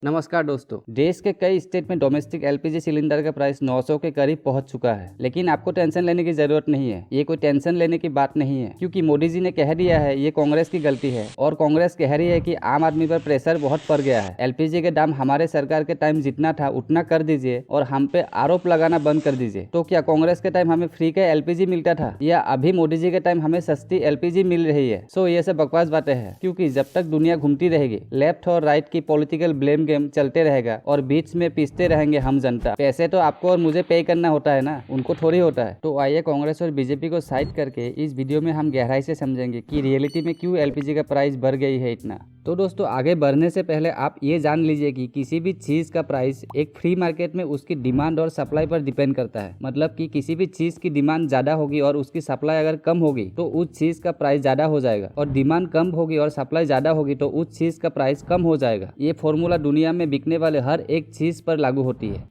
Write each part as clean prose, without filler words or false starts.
नमस्कार दोस्तों। देश के कई स्टेट में डोमेस्टिक एलपीजी सिलेंडर का प्राइस 900 के करीब पहुंच चुका है, लेकिन आपको टेंशन लेने की जरूरत नहीं है। ये कोई टेंशन लेने की बात नहीं है, क्योंकि मोदी जी ने कह दिया है ये कांग्रेस की गलती है और कांग्रेस कह रही है कि आम आदमी पर प्रेशर बहुत पड़ गया है। एलपीजी के दाम हमारे सरकार के टाइम जितना था उतना कर दीजिए और हम पे आरोप लगाना बंद कर दीजिए। तो क्या कांग्रेस के टाइम हमें फ्री का एलपीजी मिलता था या अभी मोदी जी के टाइम हमें सस्ती एलपीजी मिल रही है? सो ये सब बकवास बातें हैं, क्योंकि जब तक दुनिया घूमती रहेगी लेफ्ट और राइट की पॉलिटिकल ब्लेम गेम चलते रहेगा और बीच में पीसते रहेंगे हम जनता। पैसे तो आपको और मुझे पे करना होता है ना, उनको थोड़ी होता है। तो आइए कांग्रेस और बीजेपी को साइड करके इस वीडियो में हम गहराई से समझेंगे कि रियलिटी में क्यों एलपीजी का प्राइस बढ़ गई है इतना। तो दोस्तों, आगे बढ़ने से पहले आप ये जान लीजिए कि किसी भी चीज का प्राइस एक फ्री मार्केट में उसकी डिमांड और सप्लाई पर डिपेंड करता है। मतलब कि किसी भी चीज की डिमांड ज्यादा होगी और उसकी सप्लाई अगर कम होगी तो उस चीज का प्राइस ज्यादा हो जाएगा, और डिमांड कम होगी और सप्लाई ज्यादा होगी तो उस चीज का प्राइस कम हो जाएगा। ये फॉर्मूला दुनिया में बिकने वाले हर एक चीज पर लागू होती है।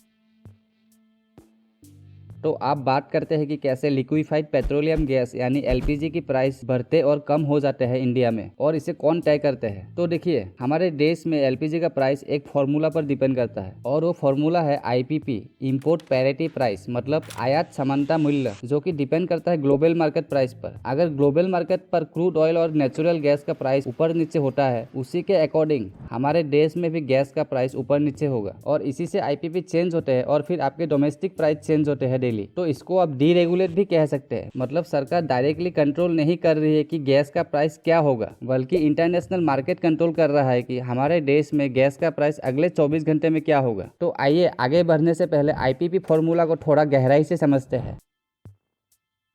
तो आप बात करते हैं कि कैसे लिक्विफाइड पेट्रोलियम गैस यानी एलपीजी की प्राइस बढ़ते और कम हो जाते हैं इंडिया में, और इसे कौन तय करते हैं। तो देखिए, हमारे देश में एलपीजी का प्राइस एक फॉर्मूला पर डिपेंड करता है, और वो फॉर्मूला है आईपीपी, इंपोर्ट पैरिटी प्राइस, मतलब आयात समानता मूल्य, जो कि डिपेंड करता है ग्लोबल मार्केट प्राइस पर। अगर ग्लोबल मार्केट पर क्रूड ऑयल और नेचुरल गैस का प्राइस ऊपर नीचे होता है, उसी के अकॉर्डिंग हमारे देश में भी गैस का प्राइस ऊपर नीचे होगा, और इसी से आईपीपी चेंज होते हैं और फिर आपके डोमेस्टिक प्राइस चेंज होते हैं। तो इसको आप डीरेगुलेट भी कह सकते हैं। मतलब सरकार डायरेक्टली कंट्रोल नहीं कर रही है कि गैस का प्राइस क्या होगा, बल्कि इंटरनेशनल मार्केट कंट्रोल कर रहा है कि हमारे देश में गैस का प्राइस अगले 24 घंटे में क्या होगा। तो आइए आगे बढ़ने से पहले आईपीपी फॉर्मूला को थोड़ा गहराई से समझते हैं।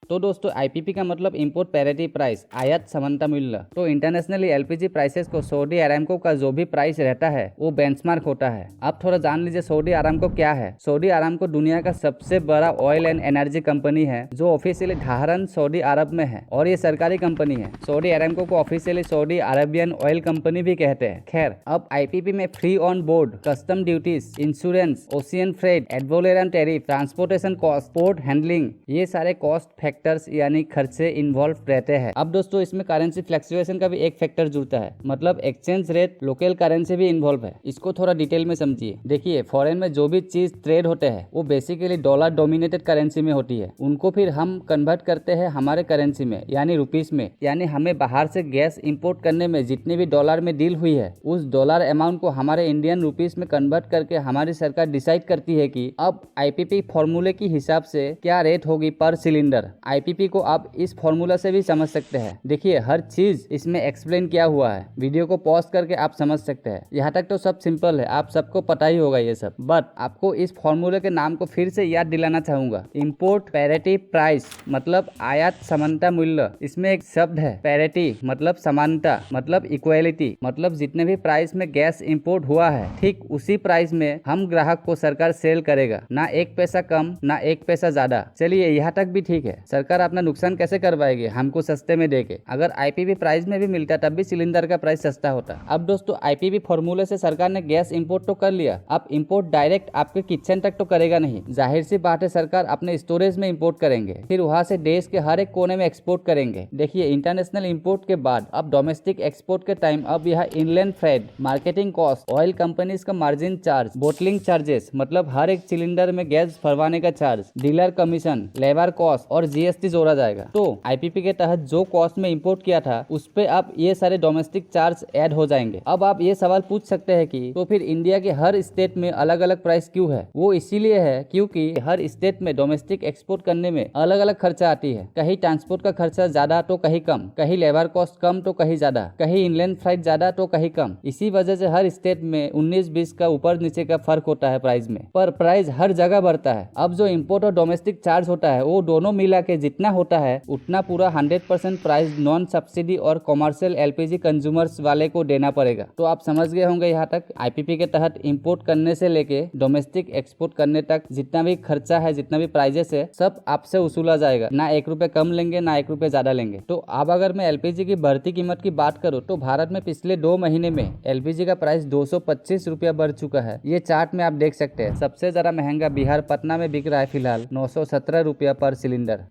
तो दोस्तों, आईपीपी का मतलब इंपोर्ट पैरिटी प्राइस, आयात समानता मूल्य। तो इंटरनेशनली एलपीजी प्राइसेस को सऊदी अरामको का जो भी प्राइस रहता है वो बेंचमार्क होता है। आप थोड़ा जान लीजिए सऊदी अरामको क्या है। सऊदी अरामको दुनिया का सबसे बड़ा ऑयल एंड एनर्जी कंपनी है, जो ऑफिशियली धारण सऊदी अरब में है, और ये सरकारी कंपनी है। सऊदी अरामको को officially Saudi Arabian oil company भी कहते हैं। खैर, अब आईपीपी में free on board, custom duties, insurance, ocean freight, ad valorem tariff, transportation cost, port handling, ये सारे कॉस्ट फैक्टर्स यानी खर्चे इन्वॉल्व रहते हैं। अब दोस्तों, इसमें करेंसी फ्लक्चुएशन का भी एक फैक्टर जुड़ता है, मतलब एक्सचेंज रेट, लोकल करेंसी भी इन्वॉल्व है। इसको थोड़ा डिटेल में समझिए। देखिए, फॉरेन में जो भी चीज ट्रेड होते हैं वो बेसिकली डॉलर डोमिनेटेड करेंसी में होती है। उनको फिर हम कन्वर्ट करते हैं हमारे करेंसी में यानी रुपीस में। यानी हमें बाहर से गैस इंपोर्ट करने में जितनी भी डॉलर में डील हुई है, उस डॉलर अमाउंट को हमारे इंडियन रुपीस में कन्वर्ट करके हमारी सरकार डिसाइड करती है कि अब आईपीपी फॉर्मूले की हिसाब से क्या रेट होगी पर सिलेंडर। आईपीपी को आप इस फॉर्मूला से भी समझ सकते हैं। देखिए, हर चीज इसमें एक्सप्लेन किया हुआ है, वीडियो को पॉज करके आप समझ सकते हैं। यहाँ तक तो सब सिंपल है, आप सबको पता ही होगा ये सब। बट आपको इस फॉर्मूले के नाम को फिर से याद दिलाना चाहूंगा। इंपोर्ट पैरिटी प्राइस मतलब आयात समानता मूल्य। इसमें एक शब्द है पैरिटी, मतलब समानता, मतलब इक्वालिटी, मतलब जितने भी प्राइस में गैस इंपोर्ट हुआ है ठीक उसी प्राइस में हम ग्राहक को सरकार सेल करेगा, ना एक पैसा कम ना एक पैसा ज्यादा। चलिए, यहाँ तक भी ठीक है। सरकार अपना नुकसान कैसे करवाएगी? हमको सस्ते में देके। अगर आईपीपी प्राइस में भी मिलता तब भी सिलेंडर का प्राइस सस्ता होता। अब दोस्तों, आईपीपी फॉर्मूले से सरकार ने गैस इंपोर्ट तो कर लिया, अब इंपोर्ट डायरेक्ट आपके किचन तक तो करेगा नहीं। जाहिर सी बात है, सरकार अपने स्टोरेज में इंपोर्ट करेंगे, फिर वहां से देश के हर एक कोने में एक्सपोर्ट करेंगे। देखिए, इंटरनेशनल इंपोर्ट के बाद अब डोमेस्टिक एक्सपोर्ट के टाइम अब यह inland freight, marketing cost, oil companies का मार्जिन चार्ज, बोटलिंग चार्जेस, मतलब हर एक सिलेंडर में गैस भरवाने का charge, dealer commission, labour cost और जीएसटी जोड़ा जाएगा। तो आईपीपी के तहत जो कॉस्ट में इंपोर्ट किया था उस पे अब ये सारे डोमेस्टिक चार्ज ऐड हो जाएंगे। अब आप ये सवाल पूछ सकते हैं कि तो फिर इंडिया के हर स्टेट में अलग अलग प्राइस क्यों है? वो इसीलिए है क्योंकि हर स्टेट में डोमेस्टिक एक्सपोर्ट करने में अलग अलग खर्चा आती है। कहीं ट्रांसपोर्ट का खर्चा ज्यादा तो कहीं कम, कहीं लेबर कॉस्ट कम तो कहीं ज्यादा, कहीं इनलैंड फ्लाइट ज्यादा तो कहीं कम। इसी वजह से हर स्टेट में 19-20 का ऊपर नीचे का फर्क होता है प्राइस में, पर प्राइस हर जगह बढ़ता है। अब जो इम्पोर्ट और डोमेस्टिक चार्ज होता है वो दोनों मिला के जितना होता है उतना पूरा 100% प्राइस नॉन सब्सिडी और कॉमर्शियल एलपीजी कंज्यूमर्स वाले को देना पड़ेगा। तो आप समझ गए होंगे यहाँ तक। आईपीपी के तहत इंपोर्ट करने से लेके डोमेस्टिक एक्सपोर्ट करने तक जितना भी खर्चा है, जितना भी प्राइजेस है, सब आपसे वसूला जाएगा। ना 1 रुपए कम लेंगे ना 1 रुपए ज्यादा लेंगे। तो अब अगर मैं एलपीजी की बढ़ती कीमत की बात करूँ तो भारत में पिछले 2 महीने में एलपीजी का प्राइस 225 रुपया बढ़ चुका है। ये चार्ट में आप देख सकते हैं। सबसे ज्यादा महंगा बिहार पटना में बिक रहा है फिलहाल 917 रुपया पर सिलेंडर।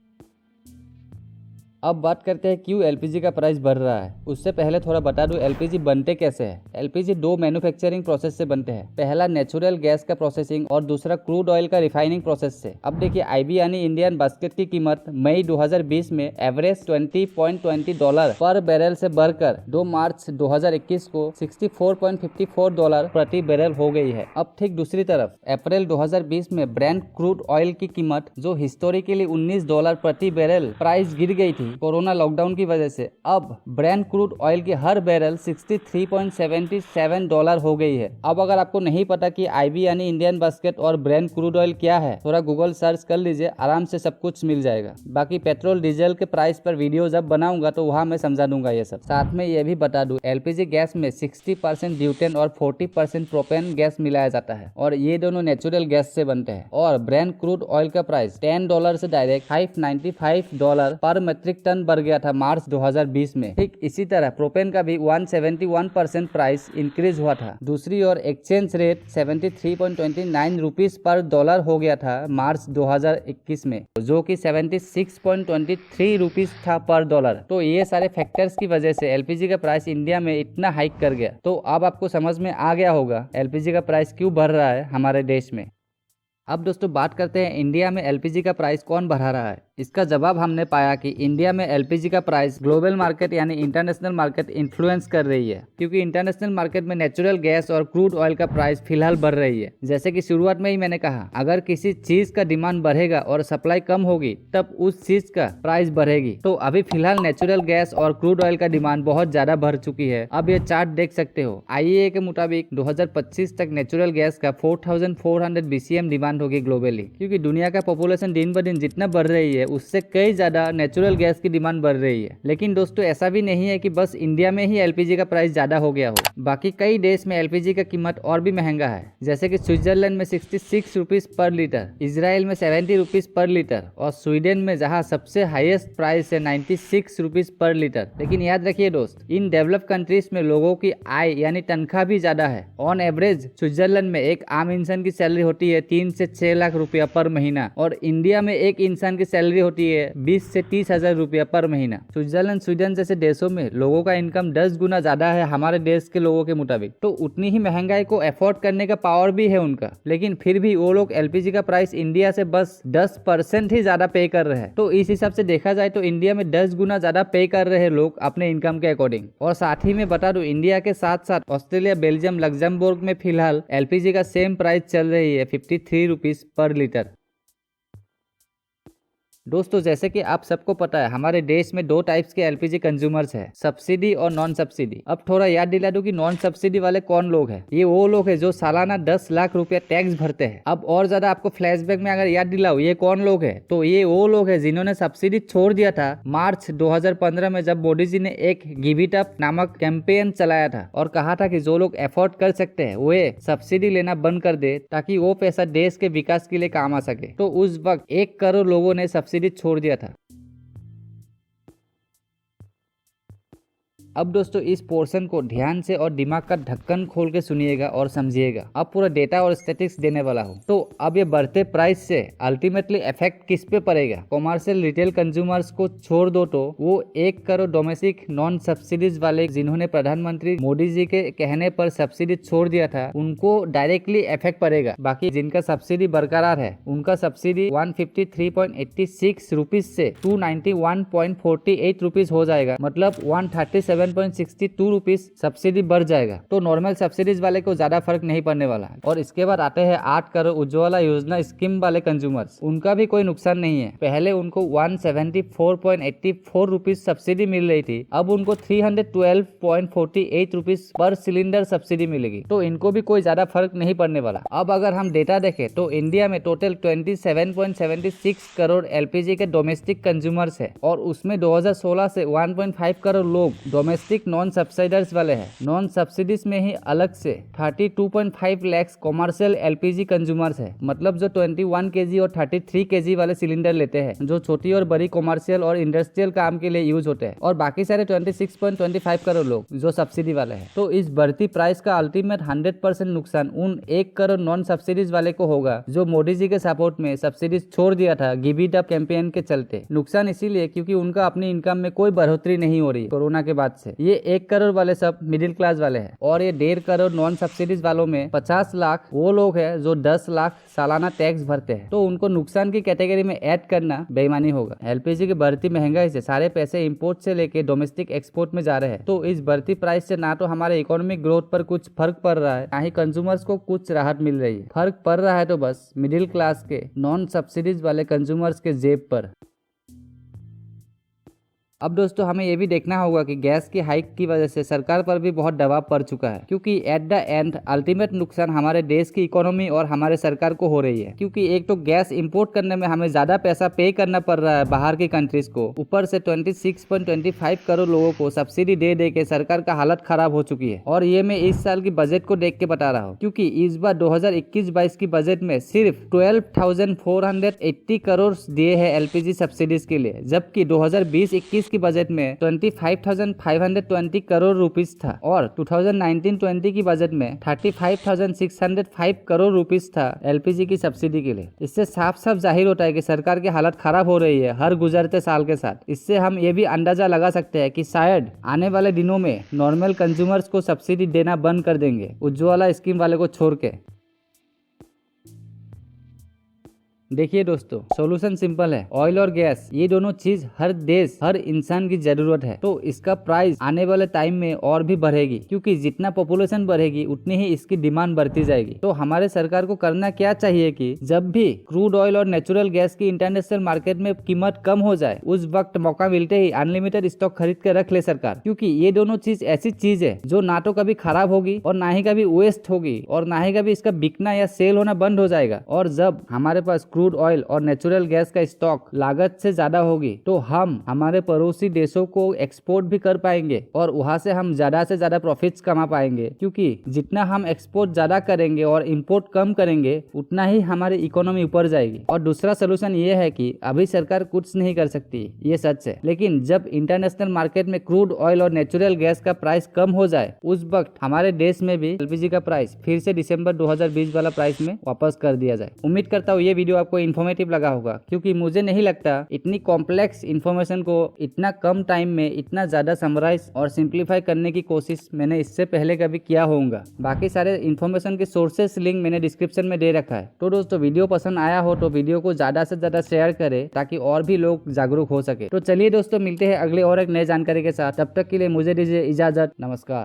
अब बात करते हैं क्यों एलपीजी का प्राइस बढ़ रहा है। उससे पहले थोड़ा बता दूं एलपीजी बनते कैसे हैं। एलपीजी दो मैन्युफैक्चरिंग प्रोसेस से बनते हैं। पहला नेचुरल गैस का प्रोसेसिंग और दूसरा क्रूड ऑयल का रिफाइनिंग प्रोसेस से। अब देखिए आईबी यानी इंडियन बास्केट की कीमत मई 2020 में एवरेज $20.20 पर बैरल से बढ़कर 2 मार्च 2021 को $64.54 प्रति बैरल हो गई है। अब ठीक दूसरी तरफ अप्रैल 2020 में ब्रेंट क्रूड ऑयल की कीमत जो हिस्टोरिकली $19 प्रति बैरल प्राइस गिर गई थी कोरोना लॉकडाउन की वजह से, अब ब्रेंट क्रूड ऑयल की हर बैरल $63.77 हो गई है। अब अगर आपको नहीं पता कि आईबी यानी इंडियन बास्केट और ब्रेंट क्रूड ऑयल क्या है, थोड़ा गूगल सर्च कर लीजिए, आराम से सब कुछ मिल जाएगा। बाकी पेट्रोल डीजल के प्राइस पर वीडियो जब बनाऊंगा तो वहां मैं समझा दूंगा ये सब। साथ में ये भी बता दूं एलपीजी गैस में 60% ब्यूटेन और 40% प्रोपेन गैस मिलाया जाता है और ये दोनों नेचुरल गैस से बनते हैं। और ब्रेंट क्रूड ऑयल का प्राइस $10 से डायरेक्ट $595 पर मेट्रिक टन बढ़ गया था मार्च 2020 में। ठीक इसी तरह प्रोपेन का भी 171% प्राइस इंक्रीज हुआ था। दूसरी ओर एक्सचेंज रेट 73.29 रुपीस पर डॉलर हो गया था मार्च 2021 में, जो कि 76.23 रुपीस था पर डॉलर। तो ये सारे फैक्टर्स की वजह से एलपीजी का प्राइस इंडिया में इतना हाइक कर गया। तो अब आपको समझ में आ गया होगा एलपीजी का प्राइस क्यों बढ़ रहा है हमारे देश में। अब दोस्तों बात करते हैं इंडिया में एलपीजी का प्राइस कौन बढ़ा रहा है। इसका जवाब हमने पाया कि इंडिया में एलपीजी का प्राइस ग्लोबल मार्केट यानी इंटरनेशनल मार्केट इन्फ्लुएंस कर रही है, क्योंकि इंटरनेशनल मार्केट में नेचुरल गैस और क्रूड ऑयल का प्राइस फिलहाल बढ़ रही है। जैसे कि शुरुआत में ही मैंने कहा, अगर किसी चीज का डिमांड बढ़ेगा और सप्लाई कम होगी तब उस चीज का प्राइस बढ़ेगी। तो अभी फिलहाल नेचुरल गैस और क्रूड ऑयल का डिमांड बहुत ज्यादा बढ़ चुकी है। अब ये चार्ट देख सकते हो, IEA के मुताबिक 2025 तक नेचुरल गैस का 4400 BCM डिमांड होगी ग्लोबली, क्योंकि दुनिया का पॉपुलेशन दिन ब दिन जितना बढ़ रही है उससे कई ज्यादा नेचुरल गैस की डिमांड बढ़ रही है। लेकिन दोस्तों ऐसा भी नहीं है कि बस इंडिया में ही एलपीजी का प्राइस ज्यादा हो गया हो, बाकी कई देश में एलपीजी का कीमत और भी महंगा है। जैसे कि स्विट्जरलैंड में 66 रुपीज पर लीटर, इजराइल में 70 रुपीज पर लीटर और स्वीडन में जहां सबसे हाईएस्ट प्राइस है 96 रुपीज पर लीटर। लेकिन याद रखिए दोस्त, इन डेवलप कंट्रीज में लोगों की आय यानी तनख्वाह भी ज्यादा है। ऑन एवरेज स्विट्जरलैंड में एक आम इंसान की सैलरी होती है 3 से 6 लाख रुपया पर महीना और इंडिया में एक इंसान की सैलरी होती है 20 से 30 हजार रुपया पर महीना। स्विट्जरलैंड स्वीडन जैसे देशों में लोगों का इनकम 10 गुना ज्यादा है हमारे देश के लोगों के मुताबिक। तो उतनी ही महंगाई को अफोर्ड करने का पावर भी है उनका, लेकिन फिर भी वो लोग एलपीजी का प्राइस इंडिया से बस 10% ही ज्यादा पे कर रहे हैं। तो इस हिसाब से देखा जाए तो इंडिया में 10 गुना ज्यादा पे कर रहे हैं लोग अपने इनकम के अकॉर्डिंग। और साथ ही में बता दूं, इंडिया के साथ साथ ऑस्ट्रेलिया, बेल्जियम, लग्जमबर्ग में फिलहाल एलपीजी का सेम प्राइस चल रही है 53 रुपीज पर लीटर। दोस्तों जैसे कि आप सबको पता है हमारे देश में 2 टाइप्स के एलपीजी कंज्यूमर्स है, सब्सिडी और नॉन सब्सिडी। अब थोड़ा याद दिला दूं कि नॉन सब्सिडी वाले कौन लोग हैं। ये वो लोग हैं जो सालाना 10 लाख रुपया टैक्स भरते हैं। अब और ज्यादा आपको फ्लैशबैक में अगर याद दिलाऊं ये कौन लोग हैं, तो ये वो लोग हैं जिन्होंने सब्सिडी छोड़ दिया था मार्च 2015 में, जब मोदी जी ने एक गिव इट अप नामक कैंपेन चलाया था और कहा था कि जो लोग अफोर्ड कर सकते हैं वे सब्सिडी लेना बंद कर दे ताकि वो पैसा देश के विकास के लिए काम आ सके। तो उस वक्त 1 करोड़ लोगों ने सब्सिडी छोड़ दिया था। अब दोस्तों इस पोर्शन को ध्यान से और दिमाग का ढक्कन खोल के सुनिएगा और समझिएगा। अब पूरा डेटा और स्टैटिस्टिक्स देने वाला हूँ। तो अब ये बढ़ते प्राइस से अल्टीमेटली इफेक्ट किस पे पड़ेगा। कॉमर्शियल रिटेल कंज्यूमर्स को छोड़ दो तो वो 1 करोड़ डोमेस्टिक नॉन सब्सिडीज वाले जिन्होंने प्रधानमंत्री मोदी जी के कहने पर सब्सिडी छोड़ दिया था उनको डायरेक्टली इफेक्ट पड़ेगा। बाकी जिनका सब्सिडी बरकरार है उनका सब्सिडी 153.86 रुपीज से 291.48 रुपीज हो जाएगा, मतलब 137.62 रुपीज सब्सिडी बढ़ जाएगा। तो नॉर्मल सब्सिडीज वाले को ज्यादा फर्क नहीं पड़ने वाला है। और इसके बाद आते हैं 8 करोड़ उज्ज्वला योजना स्कीम वाले कंज्यूमर्स, उनका भी कोई नुकसान नहीं है। पहले उनको 174.84 रुपीज सब्सिडी मिल रही थी, अब उनको 312.48 रुपीज पर सिलेंडर सब्सिडी मिलेगी। तो इनको भी कोई ज्यादा फर्क नहीं पड़ने वाला। अब अगर हम डेटा देखें तो इंडिया में टोटल 27.76 करोड़ एलपीजी के डोमेस्टिक कंज्यूमर्स है और उसमें 2016 से 1.5 करोड़ लोग डोमेस्टिक नॉन सब्सिडाइज वाले हैं। नॉन सब्सिडीज में ही अलग से 32.5 लाख कॉमर्शियल एलपीजी कंज्यूमर्स है, मतलब जो 21 केजी और 33 केजी वाले सिलेंडर लेते हैं, जो छोटी और बड़ी कॉमर्शियल और इंडस्ट्रियल काम के लिए यूज होते हैं, और बाकी सारे 26.25 करोड़ लोग जो सब्सिडी वाले हैं। तो इस बढ़ती प्राइस का अल्टीमेट 100% नुकसान उन 1 करोड़ नॉन सब्सिडीज वाले को होगा जो मोदी जी के सपोर्ट में सब्सिडीज छोड़ दिया था गिव इट अप कैंपेन के चलते। नुकसान इसीलिए क्योंकि उनका अपनी इनकम में कोई बढ़ोतरी नहीं हो रही कोरोना के बाद से। ये 1 करोड़ वाले सब मिडिल क्लास वाले हैं, और ये 1.5 करोड़ नॉन सब्सिडीज वालों में 50 लाख वो लोग हैं जो 10 लाख सालाना टैक्स भरते हैं। तो उनको नुकसान की कैटेगरी में ऐड करना बेईमानी होगा। एलपीजी की बढ़ती महंगाई से सारे पैसे इंपोर्ट से लेके डोमेस्टिक एक्सपोर्ट में जा रहे हैं। तो इस बढ़ती प्राइस से ना तो हमारे इकोनॉमिक ग्रोथ पर कुछ फर्क पड़ रहा है, ना ही कंज्यूमर्स को कुछ राहत मिल रही है। फर्क पड़ रहा है तो बस मिडिल क्लास के नॉन सब्सिडीज वाले कंज्यूमर्स के जेब पर। अब दोस्तों हमें ये भी देखना होगा कि गैस की हाइक की वजह से सरकार पर भी बहुत दबाव पड़ चुका है, क्योंकि एट द एंड अल्टीमेट नुकसान हमारे देश की इकोनॉमी और हमारे सरकार को हो रही है। क्योंकि एक तो गैस इंपोर्ट करने में हमें ज्यादा पैसा पे करना पड़ रहा है बाहर की कंट्रीज को, ऊपर से 26.25 करोड़ लोगों को सब्सिडी दे दे के सरकार का हालत खराब हो चुकी है। और ये मैं इस साल की बजट को देख के बता रहा हूँ, क्योंकि इस बार 2021-22 की बजट में सिर्फ 12,480 करोड़ दिए हैं एलपीजी सब्सिडीज के लिए, जबकि 2020-21 की बजट में 25,520 करोड़ रुपीस था, और 2019-20 की बजट में 35,605 करोड़ रुपीस था एलपीजी की सब्सिडी के लिए। इससे साफ साफ जाहिर होता है कि सरकार की हालत खराब हो रही है हर गुजरते साल के साथ। इससे हम ये भी अंदाजा लगा सकते हैं कि शायद आने वाले दिनों में नॉर्मल कंज्यूमर्स को सब्सिडी देना बंद कर देंगे, उज्ज्वला स्कीम वाले को छोड़ के। देखिए दोस्तों, सॉल्यूशन सिंपल है। ऑयल और गैस ये दोनों चीज हर देश हर इंसान की जरूरत है, तो इसका प्राइस आने वाले टाइम में और भी बढ़ेगी, क्योंकि जितना पॉपुलेशन बढ़ेगी उतनी ही इसकी डिमांड बढ़ती जाएगी। तो हमारे सरकार को करना क्या चाहिए कि जब भी क्रूड ऑयल और नेचुरल गैस की इंटरनेशनल मार्केट में कीमत कम हो जाए, उस वक्त मौका मिलते ही अनलिमिटेड स्टॉक खरीद कर रख ले सरकार, क्योंकि ये दोनों चीज ऐसी चीज है जो ना तो कभी खराब होगी और ना ही कभी वेस्ट होगी, और ना ही कभी इसका बिकना या सेल होना बंद हो जाएगा। और जब हमारे पास क्रूड ऑयल और नेचुरल गैस का स्टॉक लागत से ज्यादा होगी, तो हम हमारे पड़ोसी देशों को एक्सपोर्ट भी कर पाएंगे, और वहां से हम ज्यादा से ज्यादा प्रॉफिट्स कमा पाएंगे। क्योंकि जितना हम एक्सपोर्ट ज्यादा करेंगे और इंपोर्ट कम करेंगे, उतना ही हमारी इकोनॉमी ऊपर जाएगी। और दूसरा सोल्यूशन ये है कि अभी सरकार कुछ नहीं कर सकती, ये सच है, लेकिन जब इंटरनेशनल मार्केट में क्रूड ऑयल और नेचुरल गैस का प्राइस कम हो जाए, उस वक्त हमारे देश में भी एलपीजी का प्राइस फिर से दिसंबर 2020 वाला प्राइस में वापस कर दिया जाए। उम्मीद करता हूँ ये वीडियो आपको इन्फॉर्मेटिव लगा होगा, क्योंकि मुझे नहीं लगता इतनी कॉम्प्लेक्स इन्फॉर्मेशन को इतना कम टाइम में इतना ज्यादा समराइज और सिंप्लीफाई करने की कोशिश मैंने इससे पहले कभी किया होगा। बाकी सारे इन्फॉर्मेशन के सोर्सेस लिंक मैंने डिस्क्रिप्शन में दे रखा है। तो दोस्तों, वीडियो पसंद आया हो तो वीडियो को ज्यादा से ज्यादा शेयर करें, ताकि और भी लोग जागरूक हो सके। तो चलिए दोस्तों, मिलते हैं अगले और एक नए जानकारी के साथ। तब तक के लिए मुझे दीजिए इजाजत। नमस्कार।